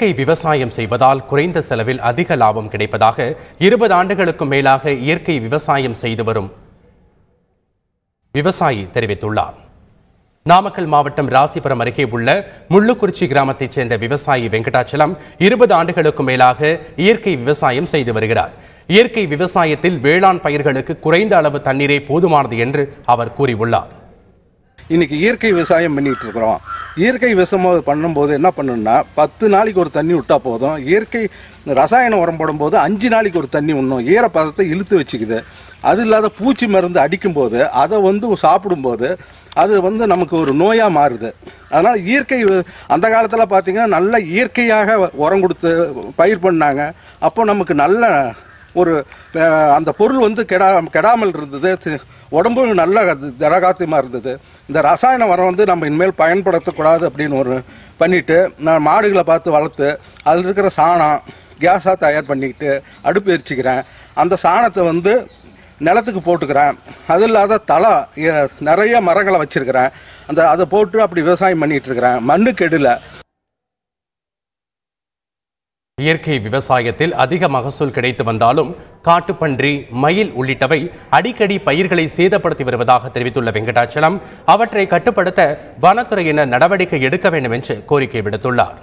இயற்கை விவசாயம் செய்வதால் குறைந்த செலவில் அதிக லாபம் கிடைப்பதாக 20 ஆண்டுகளுக்கும் மேலாக இயற்கை விவசாயம் செய்து வரும் விவசாயி தெரிவித்துள்ளார். நாமக்கல் மாவட்டம் ராசிபுரம் அருகே உள்ள முள்ளுக்குறிச்சி கிராமத்தைச் சேர்ந்த விவசாயி வெங்கடாச்சலம் 20 ஆண்டுகளுக்கும் மேலாக இயற்கை விவசாயம் செய்து வருகிறார். இயற்கை விவசாயத்தில் வேளாண் பயிர்களுக்கு குறைந்த அளவு தண்ணீரே போதுமானது என்று அவர் கூறியுள்ளார். இன்னைக்கு இயற்கை விவசாயம் பண்ணிட்டு இருக்கிறோம். இயற்கை விவசாயம் பண்ணும்போது என்ன பண்ணணும்னா 10 நாளைக்கு ஒரு தண்ணி விட்டா போதும். இயற்கை ரசாயன உரம் போடும்போது 5 நாளைக்கு ஒரு தண்ணி விடணும். ஈரப்பதத்தை இழுத்து வச்சுக்குது. அது இல்லாத பூச்சி மருந்து அடிக்கும்போது அதை சாப்பிடும்போது அது நமக்கு ஒரு நோயாக மாறுது. அதனால் இயற்கை அந்த காலத்தில் பார்த்தீங்கன்னா நல்ல இயற்கையாக உரம் கொடுத்து பயிர் பண்ணாங்க. அப்போ நமக்கு நல்ல ஒரு அந்த பொருள் கெடாமல் இருந்தது. உடம்பு நல்ல திடகாத்தியமாக இருந்தது. இந்த ரசாயன உரம் நம்ம இனிமேல் பயன்படுத்தக்கூடாது அப்படின்னு பண்ணிவிட்டு நான் மாடுகளை பார்த்து வளர்த்து அதில் இருக்கிற சாணம் கேஸாக தயார் பண்ணிக்கிட்டு அடுப்பு எரிச்சிக்கிறேன். அந்த சாணத்தை நிலத்துக்கு போட்டுக்கிறேன். அது இல்லாத தலை நிறைய மரங்களை வச்சுருக்கிறேன். அதை போட்டு அப்படி விவசாயம் பண்ணிகிட்டு இருக்கிறேன். மண்ணு கெடல. இயற்கை விவசாயத்தில் அதிக மகசூல் கிடைத்து வந்தாலும் காட்டுப்பன்றி, மயில் உள்ளிட்டவை அடிக்கடி பயிர்களை சேதப்படுத்தி வருவதாக தெரிவித்துள்ள வெங்கடாச்சலம் அவற்றை கட்டுப்படுத்த வனத்துறையினர் நடவடிக்கை எடுக்க வேண்டும் என்று கோரிக்கை விடுத்துள்ளார்.